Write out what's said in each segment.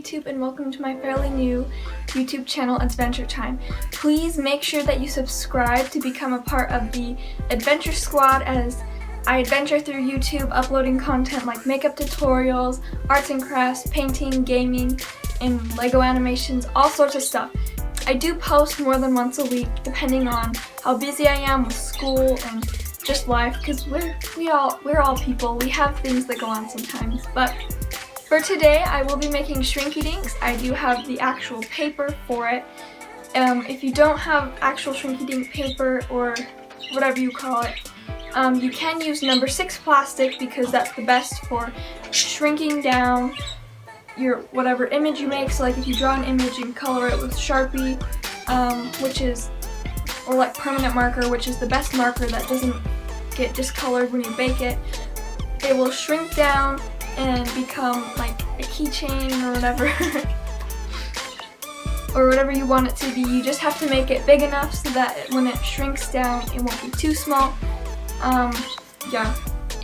YouTube and welcome to my fairly new YouTube channel, Adventure Time. Please make sure that you subscribe to become a part of the Adventure Squad as I adventure through YouTube uploading content like makeup tutorials, arts and crafts, painting, gaming, and Lego animations, all sorts of stuff. I do post more than once a week depending on how busy I am with school and just life, because we're all people. We have things that go on sometimes. But for today, I will be making shrinky dinks. I do have the actual paper for it. If you don't have actual shrinky dink paper or whatever you call it, you can use number 6 plastic because that's the best for shrinking down your whatever image you make. So like if you draw an image and color it with Sharpie, or like permanent marker, which is the best marker that doesn't get discolored when you bake it, it will shrink down and become like a keychain or whatever or whatever you want it to be. You just have to make it big enough so that when it shrinks down it won't be too small. Yeah.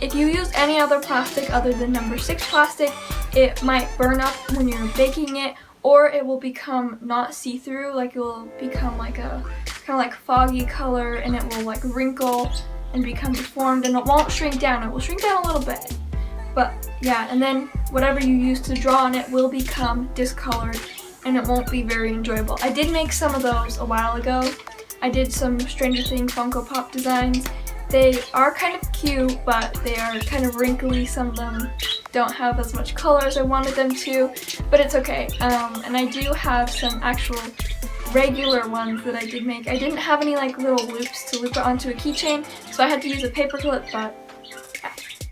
If you use any other plastic other than number 6 plastic, it might burn up when you're baking it, or it will become not see-through, like it will become like a kind of like foggy color, and it will like wrinkle and become deformed, and it won't shrink down. It will shrink down a little bit, but yeah, and then whatever you use to draw on it will become discolored and it won't be very enjoyable. I did make some of those a while ago. I did some Stranger Things Funko Pop designs. They are kind of cute, but they are kind of wrinkly. Some of them don't have as much color as I wanted them to, but it's okay. And I do have some actual regular ones that I did make. I didn't have any like little loops to loop it onto a keychain, so I had to use a paper clip, but yeah.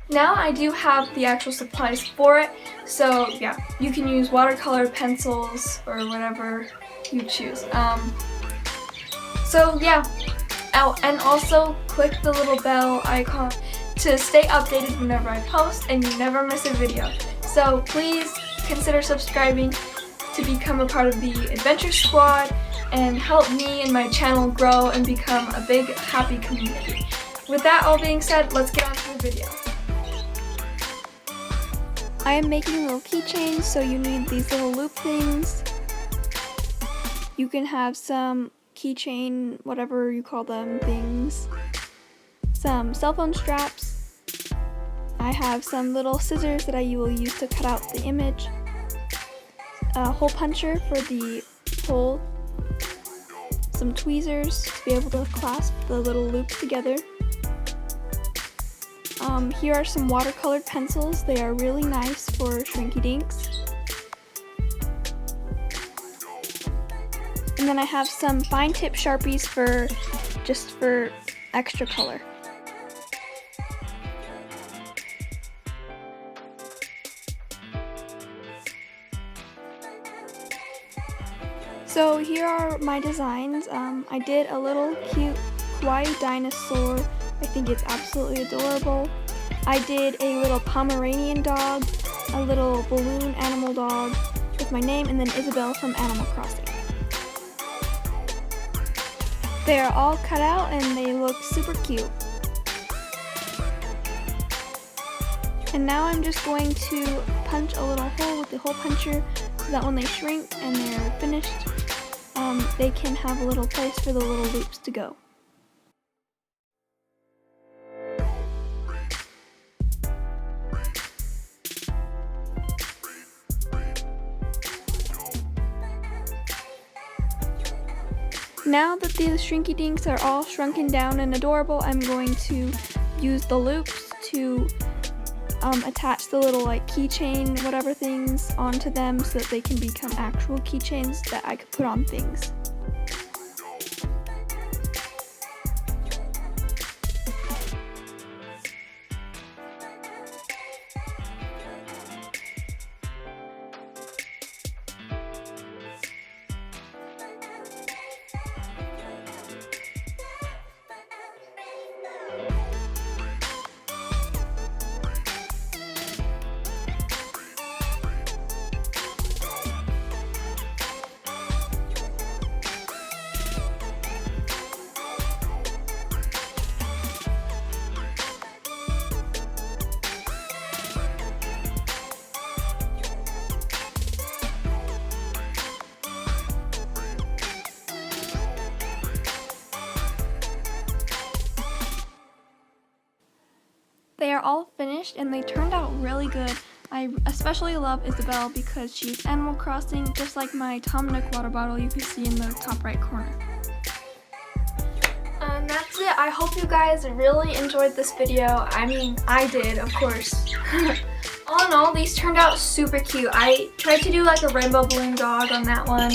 Now I do have the actual supplies for it, so yeah, you can use watercolor pencils or whatever you choose. So yeah. Oh, and also click the little bell icon to stay updated whenever I post and you never miss a video. So please consider subscribing to become a part of the Adventure Squad and help me and my channel grow and become a big, happy community. With that all being said, let's get on to the video. I am making little keychains, so you need these little loop things. You can have some keychain, whatever you call them, things. Some cell phone straps. I have some little scissors that I will use to cut out the image. A hole puncher for the hole. Some tweezers to be able to clasp the little loops together. Here are some watercolored pencils. They are really nice for shrinky dinks. And then I have some fine tip Sharpies for extra color. So here are my designs. I did a little cute kawaii dinosaur. I think it's absolutely adorable. I did a little Pomeranian dog, a little balloon animal dog with my name, and then Isabelle from Animal Crossing. They are all cut out and they look super cute. And now I'm just going to punch a little hole with the hole puncher so that when they shrink and they're finished, they can have a little place for the little loops to go. Now that the shrinky dinks are all shrunken down and adorable, I'm going to use the loops to attach the little like keychain whatever things onto them so that they can become actual keychains that I could put on things. They are all finished and they turned out really good. I especially love Isabel because she's Animal Crossing, just like my Tom Nook water bottle you can see in the top right corner. And that's it. I hope you guys really enjoyed this video. I mean, I did, of course. All in all, these turned out super cute. I tried to do like a rainbow balloon dog on that one,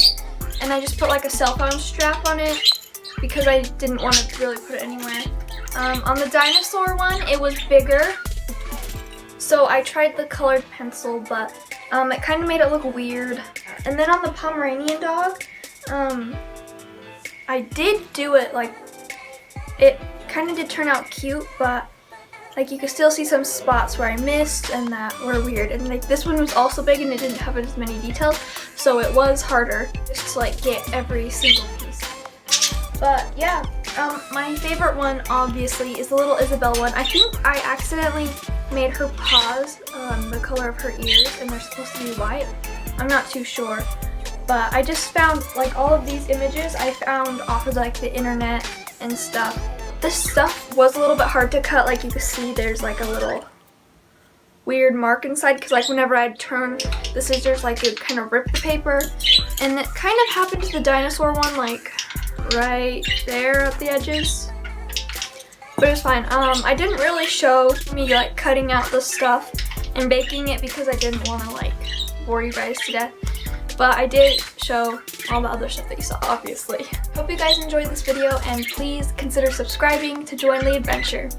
and I just put like a cell phone strap on it because I didn't want to really put it anywhere. On the dinosaur one, it was bigger, so I tried the colored pencil, but it kind of made it look weird. And then on the Pomeranian dog, I did do it like, it kind of did turn out cute, but like you could still see some spots where I missed and that were weird. And like this one was also big and it didn't have as many details, so it was harder just to like get every single piece. But yeah, my favorite one obviously is the little Isabel one. I think I accidentally made her paws the color of her ears and they're supposed to be white. I'm not too sure. But I just found like all of these images I found off of like the internet and stuff. This stuff was a little bit hard to cut. Like you can see there's like a little weird mark inside because like whenever I'd turn the scissors, like it would kind of rip the paper. And it kind of happened to the dinosaur one, like right there at the edges. But it was fine. I didn't really show me like cutting out the stuff and baking it because I didn't want to like bore you guys to death. But I did show all the other stuff that you saw, obviously. Hope you guys enjoyed this video and please consider subscribing to join the adventure.